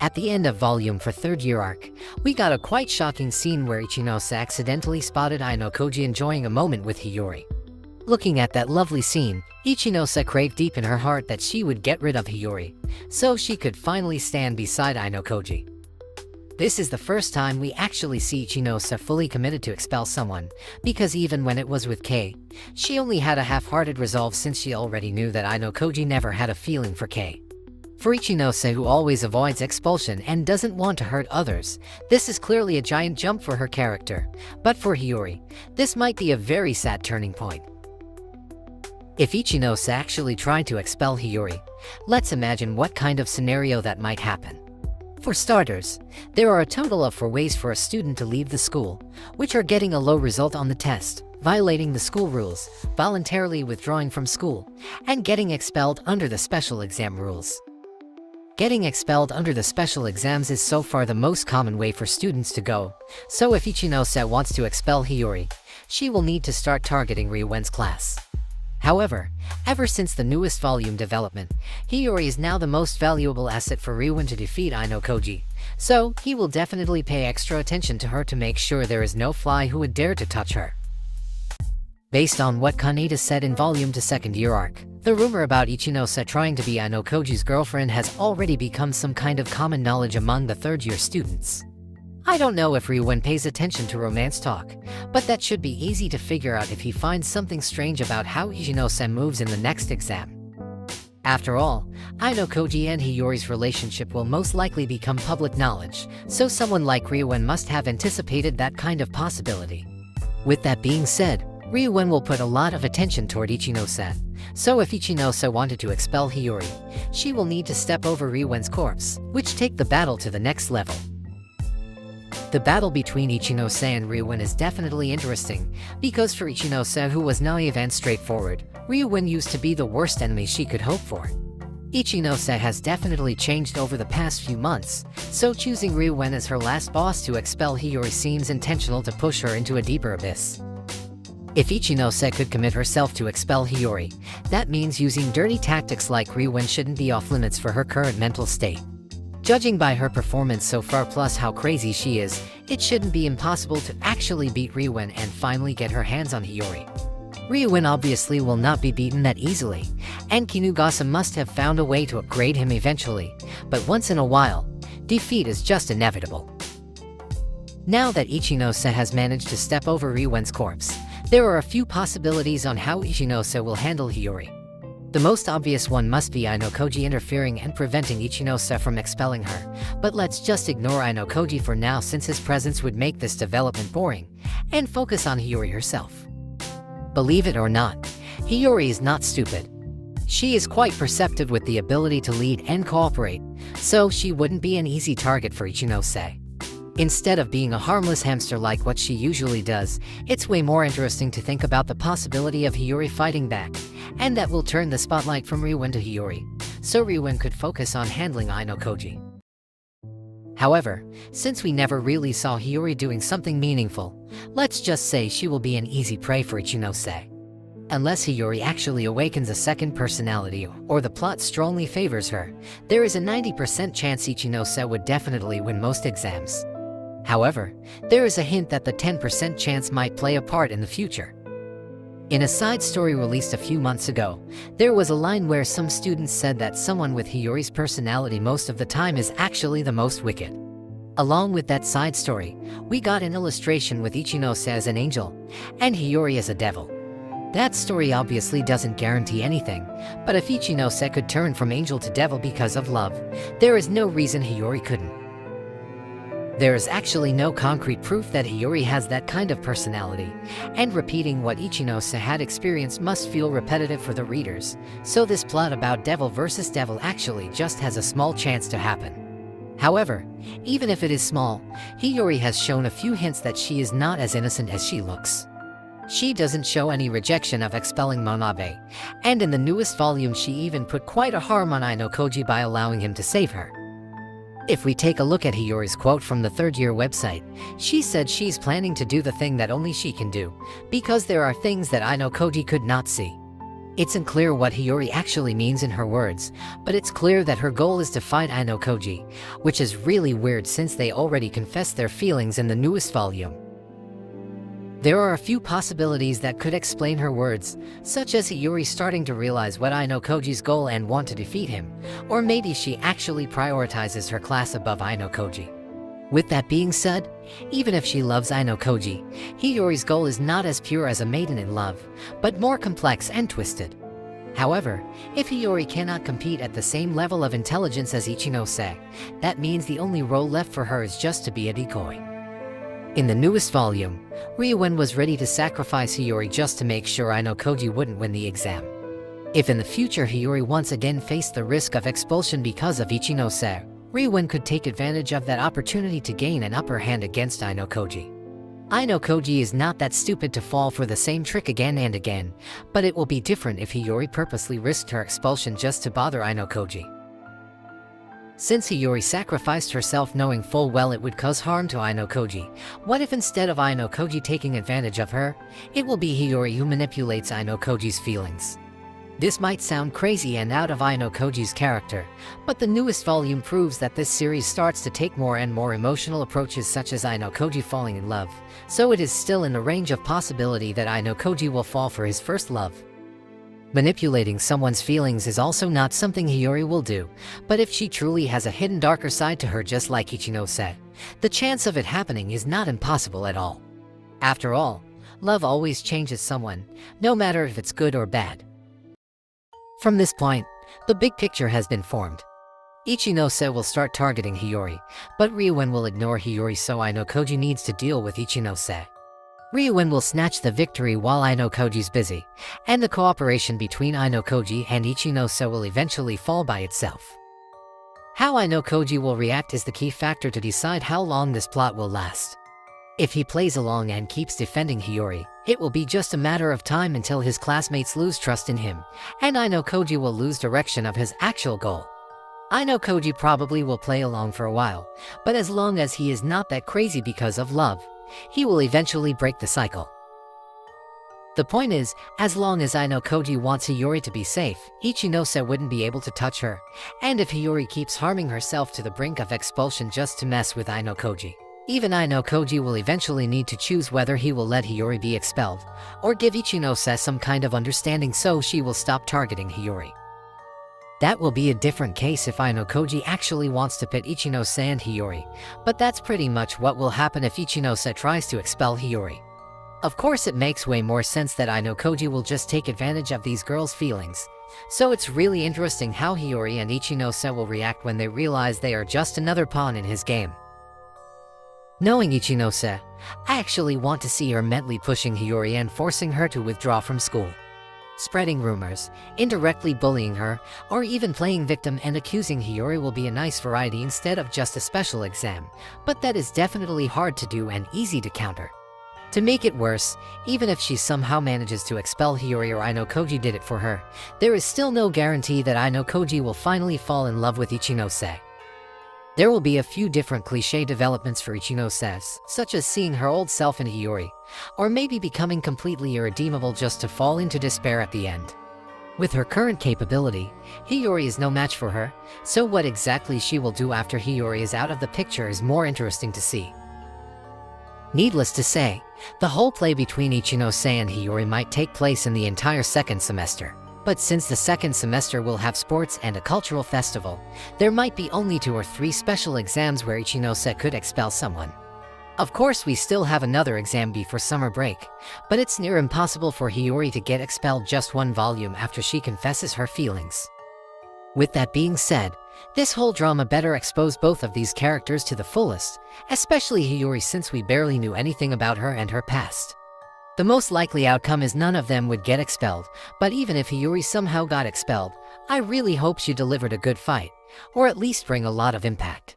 At the end of volume for third year arc, we got a quite shocking scene where Ichinose accidentally spotted Ayanokoji enjoying a moment with Hiyori. Looking at that lovely scene, Ichinose craved deep in her heart that she would get rid of Hiyori, so she could finally stand beside Ayanokoji. This is the first time we actually see Ichinose fully committed to expel someone, because even when it was with Kei, she only had a half-hearted resolve since she already knew that Ayanokoji never had a feeling for Kei. For Ichinose, who always avoids expulsion and doesn't want to hurt others, this is clearly a giant jump for her character, but for Hiyori, this might be a very sad turning point. If Ichinose actually tried to expel Hiyori, let's imagine what kind of scenario that might happen. For starters, there are a total of 4 ways for a student to leave the school, which are getting a low result on the test, violating the school rules, voluntarily withdrawing from school, and getting expelled under the special exam rules. Getting expelled under the special exams is so far the most common way for students to go, so if Ichinose wants to expel Hiyori, she will need to start targeting Ryuen's class. However, ever since the newest volume development, Hiyori is now the most valuable asset for Ryuen to defeat Ayanokoji, so he will definitely pay extra attention to her to make sure there is no fly who would dare to touch her. Based on what Kaneda said in volume 2 second year arc, the rumor about Ichinose trying to be Ayanokoji's girlfriend has already become some kind of common knowledge among the third year students. I don't know if Ryuen pays attention to romance talk, but that should be easy to figure out if he finds something strange about how Ichinose moves in the next exam. After all, Ayanokoji and Hiyori's relationship will most likely become public knowledge, so someone like Ryuen must have anticipated that kind of possibility. With that being said, Ryuen will put a lot of attention toward Ichinose, so if Ichinose wanted to expel Hiyori, she will need to step over Ryuen's corpse, which take the battle to the next level. The battle between Ichinose and Ryuen is definitely interesting, because for Ichinose, who was naive and straightforward, Ryuen used to be the worst enemy she could hope for. Ichinose has definitely changed over the past few months, so choosing Ryuen as her last boss to expel Hiyori seems intentional to push her into a deeper abyss. If Ichinose could commit herself to expel Hiyori, that means using dirty tactics like Ryuen shouldn't be off limits for her current mental state. Judging by her performance so far plus how crazy she is, it shouldn't be impossible to actually beat Ryuen and finally get her hands on Hiyori. Ryuen obviously will not be beaten that easily, and Kinugasa must have found a way to upgrade him eventually, but once in a while, defeat is just inevitable. Now that Ichinose has managed to step over Ryuen's corpse, there are a few possibilities on how Ichinose will handle Hiyori. The most obvious one must be Ayanokoji interfering and preventing Ichinose from expelling her, but let's just ignore Ayanokoji for now since his presence would make this development boring, and focus on Hiyori herself. Believe it or not, Hiyori is not stupid. She is quite perceptive with the ability to lead and cooperate, so she wouldn't be an easy target for Ichinose. Instead of being a harmless hamster like what she usually does, it's way more interesting to think about the possibility of Hiyori fighting back, and that will turn the spotlight from Ryuen to Hiyori, so Ryuen could focus on handling Ayanokoji. However, since we never really saw Hiyori doing something meaningful, let's just say she will be an easy prey for Ichinose. Unless Hiyori actually awakens a second personality or the plot strongly favors her, there is a 90% chance Ichinose would definitely win most exams. However, there is a hint that the 10% chance might play a part in the future. In a side story released a few months ago, there was a line where some students said that someone with Hiyori's personality most of the time is actually the most wicked. Along with that side story, we got an illustration with Ichinose as an angel, and Hiyori as a devil. That story obviously doesn't guarantee anything, but if Ichinose could turn from angel to devil because of love, there is no reason Hiyori couldn't. There is actually no concrete proof that Hiyori has that kind of personality, and repeating what Ichinose had experienced must feel repetitive for the readers, so this plot about devil versus devil actually just has a small chance to happen. However, even if it is small, Hiyori has shown a few hints that she is not as innocent as she looks. She doesn't show any rejection of expelling Manabe, and in the newest volume she even put quite a harm on Ayanokoji by allowing him to save her. If we take a look at Hiyori's quote from the third year website, she said she's planning to do the thing that only she can do, because there are things that Ayanokoji could not see. It's unclear what Hiyori actually means in her words, but it's clear that her goal is to fight Ayanokoji, which is really weird since they already confessed their feelings in the newest volume. There are a few possibilities that could explain her words, such as Hiyori starting to realize what Ayanokoji's goal and want to defeat him, or maybe she actually prioritizes her class above Ayanokoji. With that being said, even if she loves Ayanokoji, Hiyori's goal is not as pure as a maiden in love, but more complex and twisted. However, if Hiyori cannot compete at the same level of intelligence as Ichinose, that means the only role left for her is just to be a decoy. In the newest volume, Ryuen was ready to sacrifice Hiyori just to make sure Ayanokoji wouldn't win the exam. If in the future Hiyori once again faced the risk of expulsion because of Ichinose, Ryuen could take advantage of that opportunity to gain an upper hand against Ayanokoji. Ayanokoji is not that stupid to fall for the same trick again and again, but it will be different if Hiyori purposely risked her expulsion just to bother Ayanokoji. Since Hiyori sacrificed herself knowing full well it would cause harm to Ayanokoji, what if instead of Ayanokoji taking advantage of her, it will be Hiyori who manipulates Ayanokoji's feelings? This might sound crazy and out of Ayanokoji's character, but the newest volume proves that this series starts to take more and more emotional approaches such as Ayanokoji falling in love, so it is still in the range of possibility that Ayanokoji will fall for his first love. Manipulating someone's feelings is also not something Hiyori will do, but if she truly has a hidden darker side to her just like Ichinose, the chance of it happening is not impossible at all. After all, love always changes someone, no matter if it's good or bad. From this point, the big picture has been formed. Ichinose will start targeting Hiyori, but Ryuen will ignore Hiyori so Ayanokoji needs to deal with Ichinose. Ryuen will snatch the victory while Ayanokoji's busy, and the cooperation between Ayanokoji and Ichinose will eventually fall by itself. How Ayanokoji will react is the key factor to decide how long this plot will last. If he plays along and keeps defending Hiyori, it will be just a matter of time until his classmates lose trust in him, and Ayanokoji will lose direction of his actual goal. Ayanokoji probably will play along for a while, but as long as he is not that crazy because of love, he will eventually break the cycle. The point is, as long as Ayanokoji wants Hiyori to be safe, Ichinose wouldn't be able to touch her, and if Hiyori keeps harming herself to the brink of expulsion just to mess with Ayanokoji, even Ayanokoji will eventually need to choose whether he will let Hiyori be expelled, or give Ichinose some kind of understanding so she will stop targeting Hiyori. That will be a different case if Ayanokoji actually wants to pit Ichinose and Hiyori, but that's pretty much what will happen if Ichinose tries to expel Hiyori. Of course it makes way more sense that Ayanokoji will just take advantage of these girls' feelings, so it's really interesting how Hiyori and Ichinose will react when they realize they are just another pawn in his game. Knowing Ichinose, I actually want to see her mentally pushing Hiyori and forcing her to withdraw from school. Spreading rumors, indirectly bullying her, or even playing victim and accusing Hiyori will be a nice variety instead of just a special exam, but that is definitely hard to do and easy to counter. To make it worse, even if she somehow manages to expel Hiyori or Ayanokoji did it for her, there is still no guarantee that Ayanokoji will finally fall in love with Ichinose. There will be a few different cliché developments for Ichinose, such as seeing her old self in Hiyori, or maybe becoming completely irredeemable just to fall into despair at the end. With her current capability, Hiyori is no match for her, so what exactly she will do after Hiyori is out of the picture is more interesting to see. Needless to say, the whole play between Ichinose and Hiyori might take place in the entire second semester. But since the second semester will have sports and a cultural festival, there might be only 2 or 3 special exams where Ichinose could expel someone. Of course we still have another exam before summer break, but it's near impossible for Hiyori to get expelled just 1 volume after she confesses her feelings. With that being said, this whole drama better expose both of these characters to the fullest, especially Hiyori since we barely knew anything about her and her past. The most likely outcome is none of them would get expelled, but even if Hiyori somehow got expelled, I really hope she delivered a good fight, or at least bring a lot of impact.